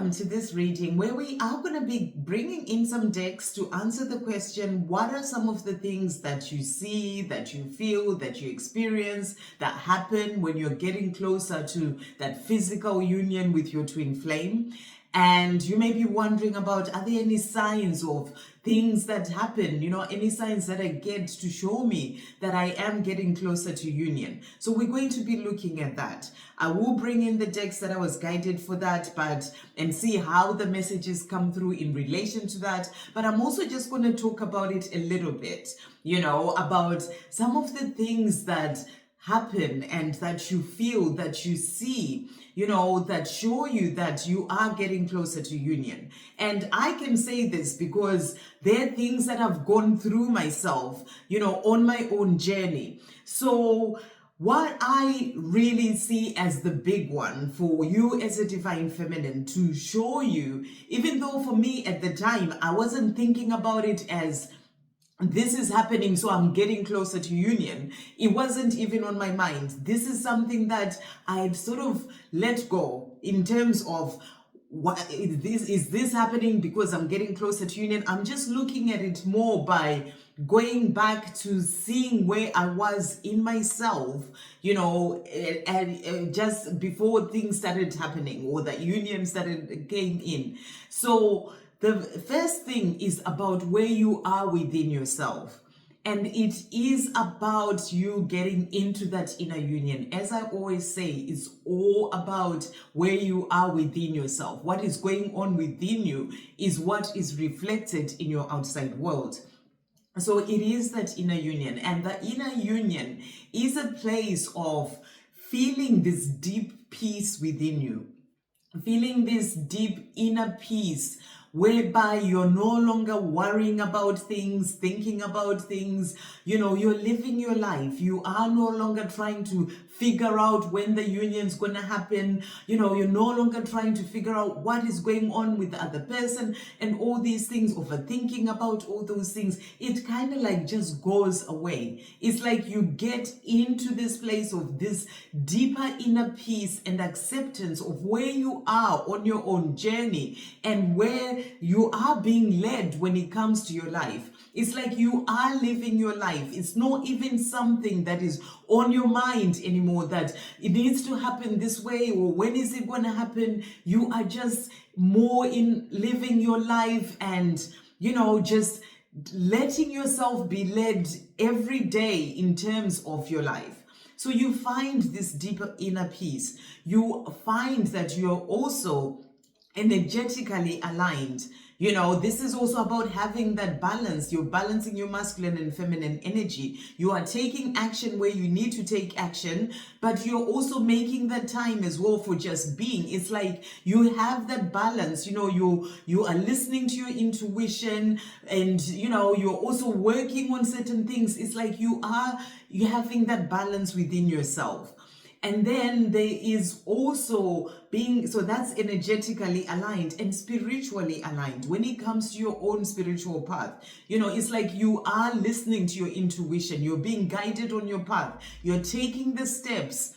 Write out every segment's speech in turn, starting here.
welcome to this reading where we are going to be bringing in some decks to answer the question, what are some of the things that you see, that you feel, that you experience, that happen when you're getting closer to that physical union with your twin flame? And you may be wondering about, are there any signs of things that happen, any signs that I get to show me that I am getting closer to union? So we're going to be looking at that. I will bring in the decks that I was guided for that, and see how the messages come through in relation to that. But I'm also just going to talk about it a little bit, about some of the things that happen and that you feel, that you see, that show you that you are getting closer to union. And I can say this because there are things that I've gone through myself, on my own journey. So what I really see as the big one for you as a divine feminine to show you, even though for me at the time, I wasn't thinking about it as this is happening, so I'm getting closer to union. It wasn't even on my mind. This is something that I've sort of let go in terms of what is this happening because I'm getting closer to union. I'm just looking at it more by going back to seeing where I was in myself, and just before things started happening or that union came in. So the first thing is about where you are within yourself. And it is about you getting into that inner union. As I always say, it's all about where you are within yourself. What is going on within you is what is reflected in your outside world. So it is that inner union. And the inner union is a place of feeling this deep peace within you. Feeling this deep inner peace whereby you're no longer worrying about things, thinking about things, you're living your life. You are no longer trying to figure out when the union's going to happen. You're no longer trying to figure out what is going on with the other person and all these things, overthinking about all those things. It kind of like just goes away. It's like you get into this place of this deeper inner peace and acceptance of where you are on your own journey and where you are being led when it comes to your life. It's like you are living your life. It's not even something that is on your mind anymore, that it needs to happen this way or when is it going to happen. You are just more in living your life and, just letting yourself be led every day in terms of your life. So you find this deeper inner peace. You find that you're also energetically aligned. This is also about having that balance. You're balancing your masculine and feminine energy. You are taking action where you need to take action, but you're also making that time as well for just being. It's like you have that balance. You are listening to your intuition and, you're also working on certain things. It's like you're having that balance within yourself. And then there is also so that's energetically aligned and spiritually aligned. When it comes to your own spiritual path, it's like you are listening to your intuition. You're being guided on your path. You're taking the steps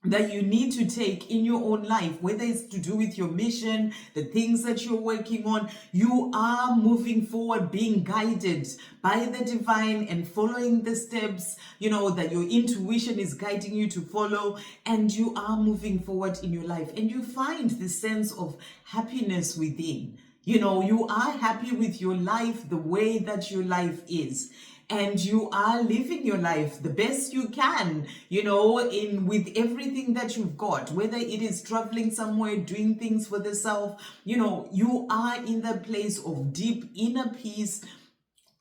that you need to take in your own life, whether it's to do with your mission, the things that you're working on. You are moving forward, being guided by the divine and following the steps, that your intuition is guiding you to follow, and you are moving forward in your life. And you find this sense of happiness within. You are happy with your life, the way that your life is. And you are living your life the best you can, with everything that you've got, whether it is traveling somewhere, doing things for the self, you are in that place of deep inner peace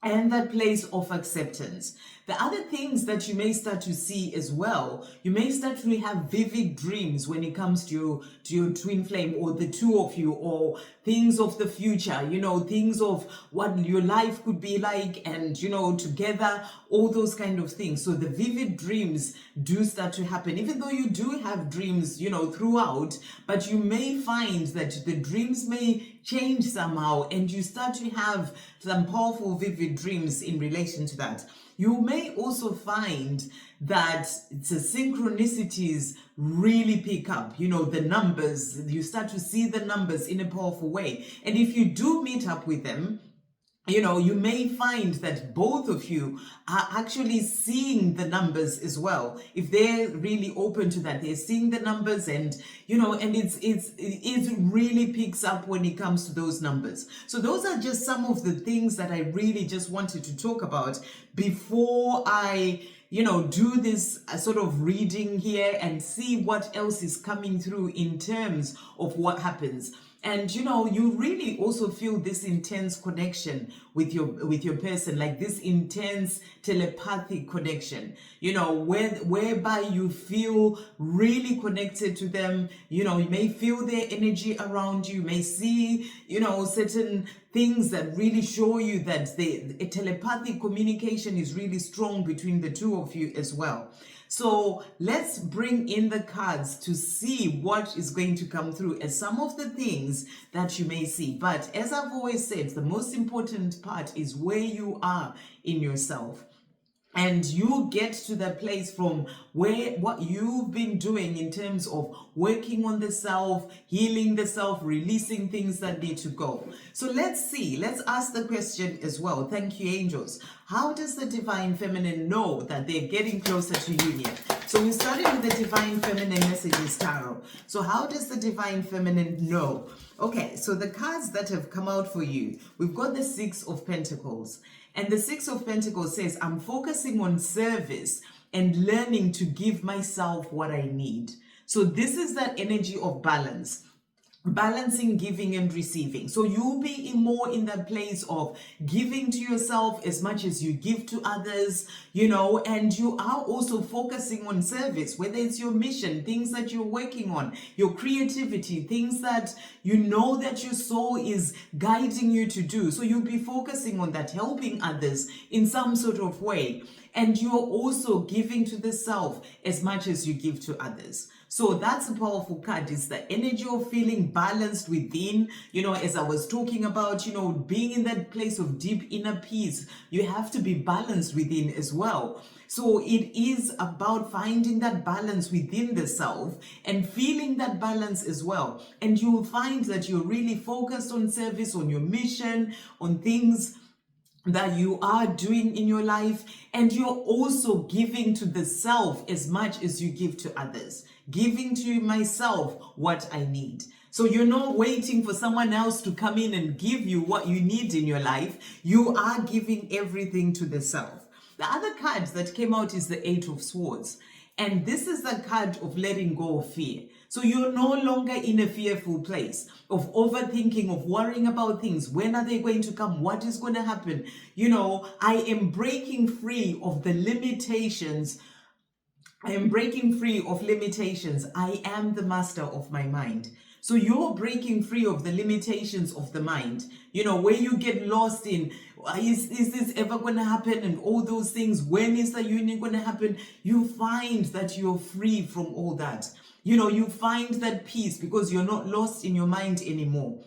and that place of acceptance. The other things that you may start to see as well, you may start to have vivid dreams when it comes to your twin flame or the two of you, or things of the future, things of what your life could be like and, together, all those kind of things. So the vivid dreams do start to happen, even though you do have dreams, throughout, but you may find that the dreams may change somehow and you start to have some powerful vivid dreams in relation to that. You may also find that the synchronicities really pick up, the numbers. You start to see the numbers in a powerful way. And if you do meet up with them, you may find that both of you are actually seeing the numbers as well. If they're really open to that, they're seeing the numbers, and and it really picks up when it comes to those numbers. So those are just some of the things that I really just wanted to talk about before I do this sort of reading here and see what else is coming through in terms of what happens. And you really also feel this intense connection with your person, like this intense telepathic connection, whereby you feel really connected to them. You may feel their energy around you, may see, certain things that really show you that the telepathic communication is really strong between the two of you as well. So let's bring in the cards to see what is going to come through as some of the things that you may see. But as I've always said, the most important part is where you are in yourself. And you get to the place from what you've been doing in terms of working on the self, healing the self, releasing things that need to go. So let's ask the question as well. Thank you, angels. How does the divine feminine know that they're getting closer to union? So we started with the divine feminine messages tarot. So how does the divine feminine know? Okay, so the cards that have come out for you, we've got the Six of Pentacles. And the Six of Pentacles says, I'm focusing on service and learning to give myself what I need. So this is that energy of balance. Balancing giving and receiving. So you'll be more in that place of giving to yourself as much as you give to others, and you are also focusing on service, whether it's your mission, things that you're working on, your creativity, things that that your soul is guiding you to do. So you'll be focusing on that, helping others in some sort of way. And you're also giving to the self as much as you give to others. So that's a powerful card. It's the energy of feeling balanced within, as I was talking about, being in that place of deep inner peace. You have to be balanced within as well. So it is about finding that balance within the self and feeling that balance as well. And you will find that you're really focused on service, on your mission, on things that you are doing in your life, and you're also giving to the self as much as you give to others. Giving to myself what I need. So you're not waiting for someone else to come in and give you what you need in your life. You are giving everything to the self. The other card that came out is the Eight of Swords. And this is the card of letting go of fear. So you're no longer in a fearful place of overthinking, of worrying about things. When are they going to come? What is going to happen? I am breaking free of the limitations. I am breaking free of limitations. I am the master of my mind. So you're breaking free of the limitations of the mind, where you get lost in, is this ever going to happen? And all those things. When is the union going to happen? You find that you're free from all that. You find that peace because you're not lost in your mind anymore.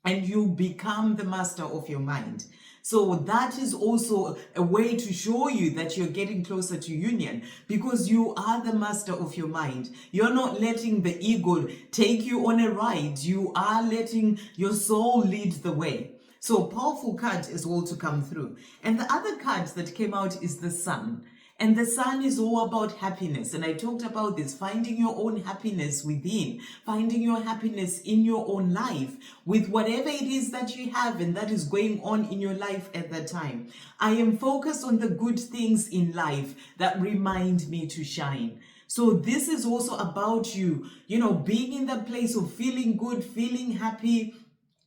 And you become the master of your mind. So that is also a way to show you that you're getting closer to union, because you are the master of your mind. You're not letting the ego take you on a ride. You are letting your soul lead the way. So powerful card is all to come through. And the other card that came out is the Sun. And the Sun is all about happiness. And I talked about this, finding your own happiness within, finding your happiness in your own life with whatever it is that you have and that is going on in your life at that time. I am focused on the good things in life that remind me to shine. So this is also about you, being in that place of feeling good, feeling happy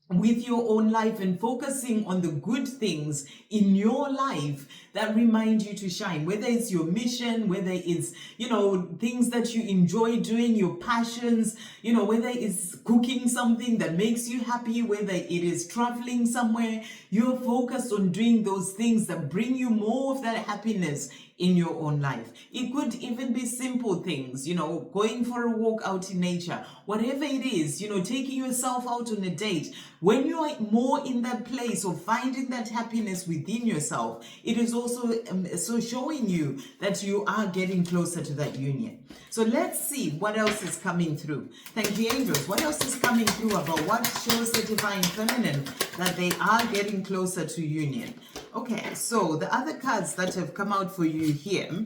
with your own life and focusing on the good things in your life that remind you to shine, whether it's your mission, whether it's, things that you enjoy doing, your passions, whether it's cooking something that makes you happy, whether it is traveling somewhere, you're focused on doing those things that bring you more of that happiness in your own life. It could even be simple things, going for a walk out in nature, whatever it is, taking yourself out on a date. When you are more in that place of finding that happiness within yourself, it is also so showing you that you are getting closer to that union. So let's see what else is coming through. Thank you, angels. What else is coming through about what shows the divine feminine that they are getting closer to union? Okay, so the other cards that have come out for you here.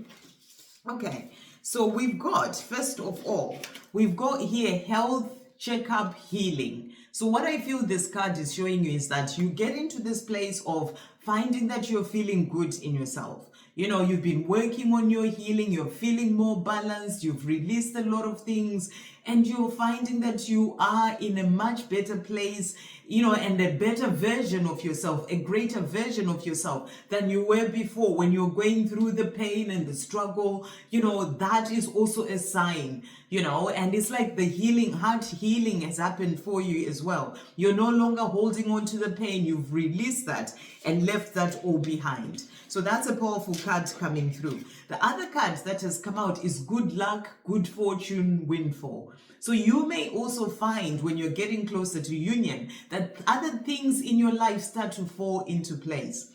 Okay, so we've got, first of all, we've got here health, checkup, healing. So what I feel this card is showing you is that you get into this place of finding that you're feeling good in yourself. You know, you've been working on your healing, you're feeling more balanced, you've released a lot of things, and you're finding that you are in a much better place, you know, and a better version of yourself, a greater version of yourself than you were before when you're going through the pain and the struggle. You know, that is also a sign, you know, and it's like the healing, heart healing has happened for you as well. You're no longer holding on to the pain. You've released that and left that all behind. So that's a powerful card coming through. The other card that has come out is good luck, good fortune, windfall. So you may also find when you're getting closer to union that other things in your life start to fall into place.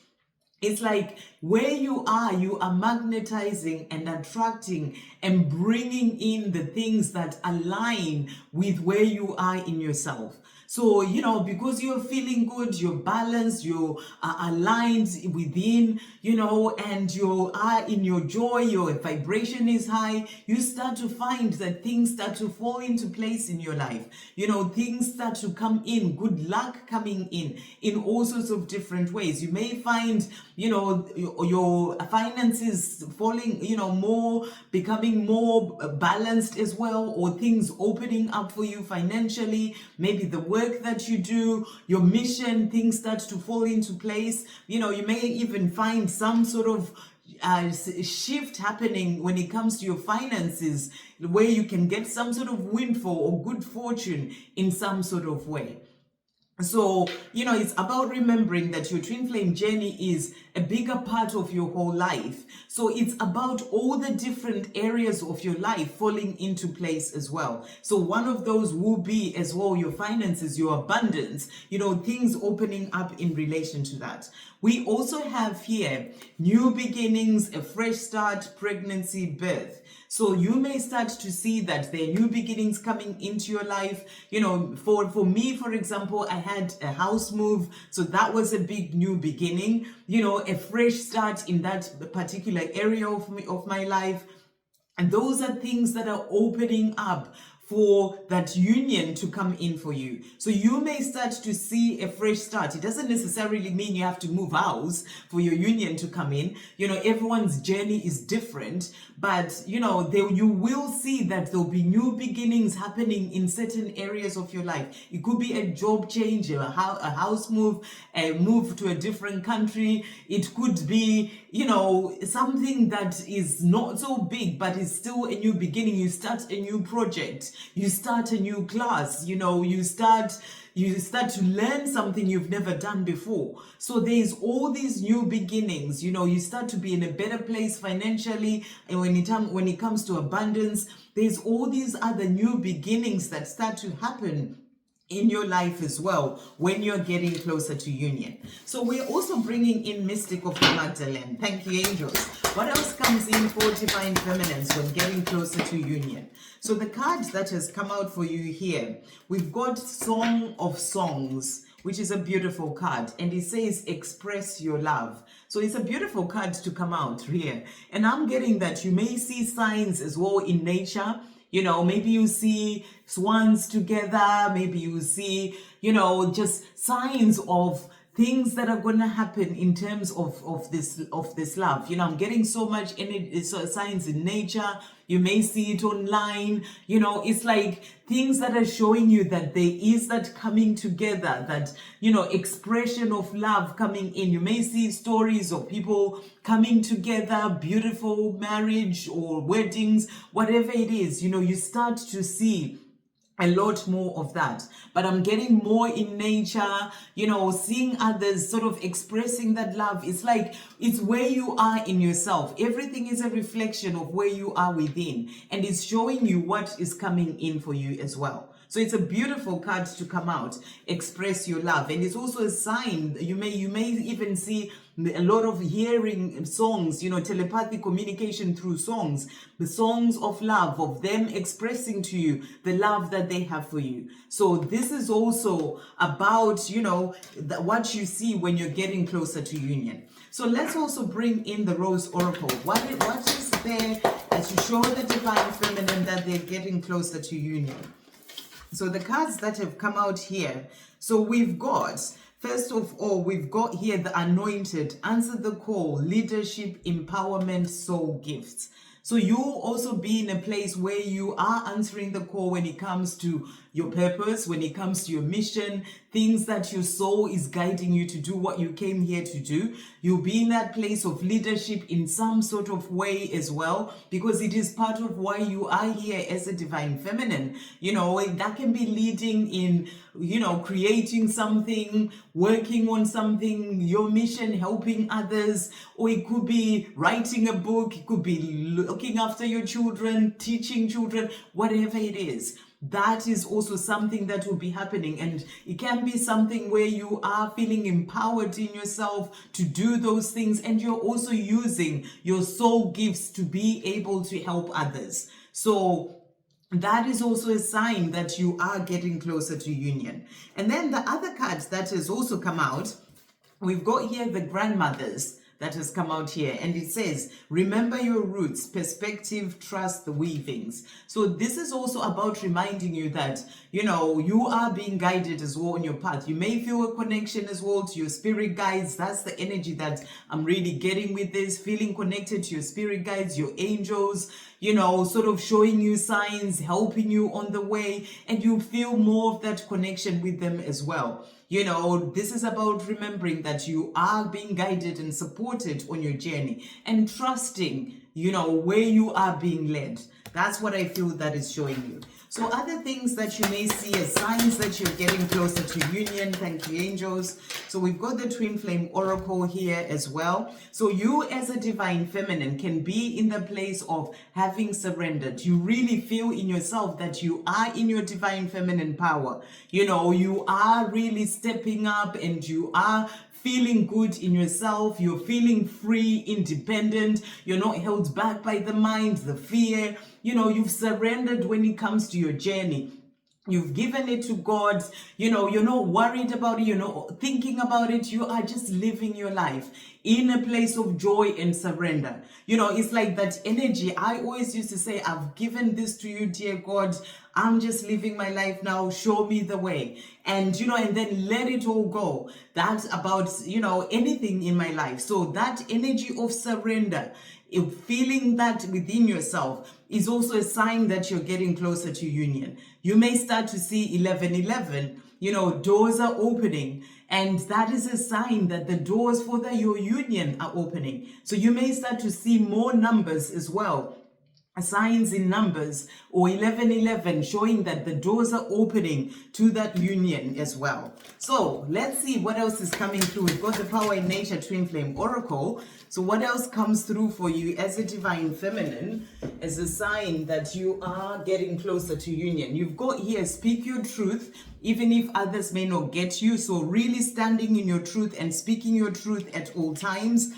It's like where you are magnetizing and attracting and bringing in the things that align with where you are in yourself. So, you know, because you're feeling good, you're balanced, you are aligned within, you know, and you are in your joy, your vibration is high, you start to find that things start to fall into place in your life. You know, things start to come in, good luck coming in all sorts of different ways. You may find, you know, your finances falling, you know, more, becoming more balanced as well, or things opening up for you financially, maybe the work that you do, your mission, things start to fall into place. You know, you may even find some sort of shift happening when it comes to your finances, where you can get some sort of windfall or good fortune in some sort of way. So, you know, it's about remembering that your twin flame journey is a bigger part of your whole life. So it's about all the different areas of your life falling into place as well. So one of those will be as well your finances, your abundance, you know, things opening up in relation to that. We also have here new beginnings, a fresh start, pregnancy, birth. So you may start to see that there are new beginnings coming into your life. You know, for me, for example, I had a house move. So that was a big new beginning, you know, a fresh start in that particular area of my life. And those are things that are opening up for that union to come in for you. So you may start to see a fresh start. It doesn't necessarily mean you have to move house for your union to come in. You know, everyone's journey is different, but you know, you will see that there'll be new beginnings happening in certain areas of your life. It could be a job change, a house move, a move to a different country. It could be, you know, something that is not so big, but it's still a new beginning. You start a new project. You start a new class, you know, you start to learn something you've never done before. So there's all these new beginnings, you know, you start to be in a better place financially. And when it comes to abundance, there's all these other new beginnings that start to happen in your life as well when you're getting closer to union. So we're also bringing in Mystic of the Magdalene. Thank you, angels. What else comes in for divine feminines when getting closer to union? So the card that has come out for you here, we've got Song of Songs, which is a beautiful card, and it says express your love. So it's a beautiful card to come out here. And I'm getting that you may see signs as well in nature. You know, maybe you see swans together, maybe you see, you know, just signs of things that are going to happen in terms of this love. You know, I'm getting so much signs in nature. You may see it online. You know, it's like things that are showing you that there is that coming together, that, you know, expression of love coming in. You may see stories of people coming together, beautiful marriage or weddings, whatever it is. You know, you start to see a lot more of that. But I'm getting more in nature, you know, seeing others sort of expressing that love. It's like, it's where you are in yourself. Everything is a reflection of where you are within. And it's showing you what is coming in for you as well. So it's a beautiful card to come out, express your love. And it's also a sign, you may even see a lot of hearing songs, telepathic communication through songs, the songs of love, of them expressing to you the love that they have for you. So this is also about, what you see when you're getting closer to union. So let's also bring in the Rose Oracle. What is there to show the divine feminine that they're getting closer to union? So the cards that have come out here, so we've got, first of all, we've got here the Anointed, Answer the Call, Leadership, Empowerment, Soul Gifts. So you'll also be in a place where you are answering the call when it comes to your purpose, when it comes to your mission, things that your soul is guiding you to do, what you came here to do. You'll be in that place of leadership in some sort of way as well, because it is part of why you are here as a divine feminine. That can be leading in, creating something, working on something, your mission, helping others, or it could be writing a book, it could be looking after your children, teaching children, whatever it is. That is also something that will be happening, and it can be something where you are feeling empowered in yourself to do those things, and you're also using your soul gifts to be able to help others. So that is also a sign that you are getting closer to union. And then the other cards that has also come out, we've got here the Grandmothers that has come out here, and it says, remember your roots, perspective, trust the weavings. So this is also about reminding you that, you are being guided as well on your path. You may feel a connection as well to your spirit guides. That's the energy that I'm really getting with this, feeling connected to your spirit guides, your angels, sort of showing you signs, helping you on the way, and you feel more of that connection with them as well. This is about remembering that you are being guided and supported on your journey, and trusting, where you are being led. That's what I feel that is showing you. So other things that you may see as signs that you're getting closer to union. Thank you, angels. So we've got the Twin Flame Oracle here as well. So you as a divine feminine can be in the place of having surrendered. You really feel in yourself that you are in your divine feminine power. You are really stepping up, and you are feeling good in yourself. You're feeling free, independent. You're not held back by the mind, the fear. You've surrendered when it comes to your journey. You've given it to God. You're not worried about it. You're not thinking about it. You are just living your life in a place of joy and surrender. It's like that energy. I always used to say, I've given this to you, dear God. I'm just living my life now. Show me the way. And, and then let it all go. That's about, anything in my life. So that energy of surrender, feeling that within yourself, is also a sign that you're getting closer to union. You may start to see 1111, doors are opening, and that is a sign that the doors for your union are opening. So you may start to see more numbers as well. Signs in numbers, or 1111, showing that the doors are opening to that union as well. So let's see what else is coming through. We've got the Power in Nature Twin Flame Oracle. So what else comes through for you as a divine feminine as a sign that you are getting closer to union? You've got here, speak your truth, even if others may not get you. So really standing in your truth and speaking your truth at all times.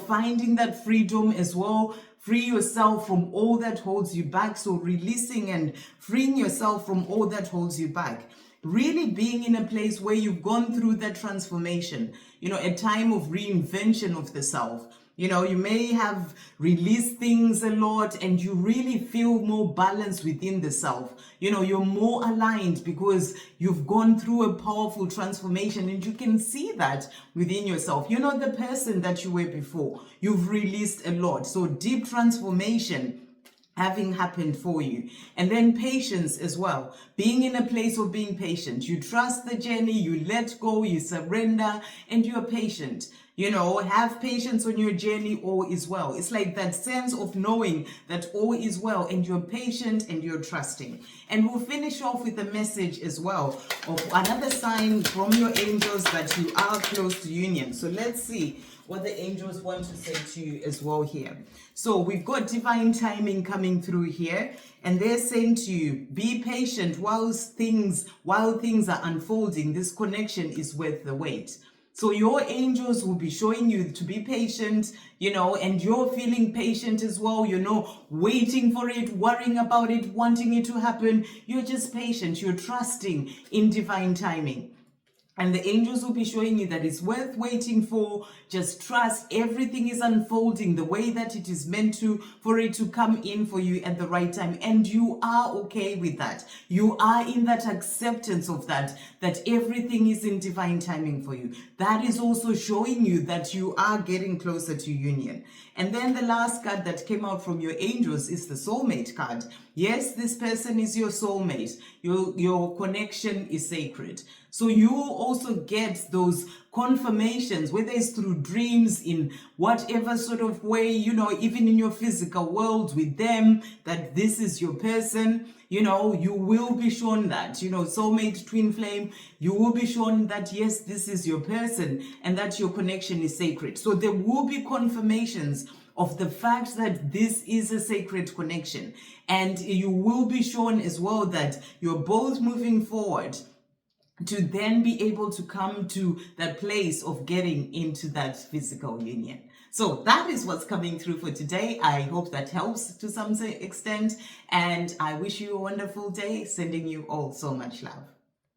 Finding that freedom as well. Free yourself from all that holds you back. So releasing and freeing yourself from all that holds you back. Really being in a place where you've gone through that transformation, a time of reinvention of the self. You may have released things a lot, and you really feel more balanced within the self. You're more aligned because you've gone through a powerful transformation, and you can see that within yourself. You're not the person that you were before. You've released a lot. So deep transformation having happened for you. And then patience as well. Being in a place of being patient. You trust the journey, you let go, you surrender, and you're patient. You know, have patience on your journey, all is well. It's like that sense of knowing that all is well, and you're patient and you're trusting. And we'll finish off with a message as well of another sign from your angels that you are close to union. So let's see what the angels want to say to you as well here. So we've got divine timing coming through here, and they're saying to you, be patient while things are unfolding. This connection is worth the wait. So your angels will be showing you to be patient, you know, and you're feeling patient as well, you know, waiting for it, worrying about it, wanting it to happen. You're just patient. You're trusting in divine timing. And the angels will be showing you that it's worth waiting for. Just trust. Everything is unfolding the way that it is meant to, for it to come in for you at the right time. And you are okay with that. You are in that acceptance of that everything is in divine timing for you. That is also showing you that you are getting closer to union. And then the last card that came out from your angels is the soulmate card. Yes, this person is your soulmate. Your connection is sacred. So you also get those confirmations, whether it's through dreams, in whatever sort of way, you know, even in your physical world with them, that this is your person. You know, you will be shown that, you know, soulmate, twin flame, you will be shown that, yes, this is your person and that your connection is sacred. So there will be confirmations of the fact that this is a sacred connection. And you will be shown as well that you're both moving forward to then be able to come to that place of getting into that physical union. So that is what's coming through for today. I hope that helps to some extent, and I wish you a wonderful day, sending you all so much love.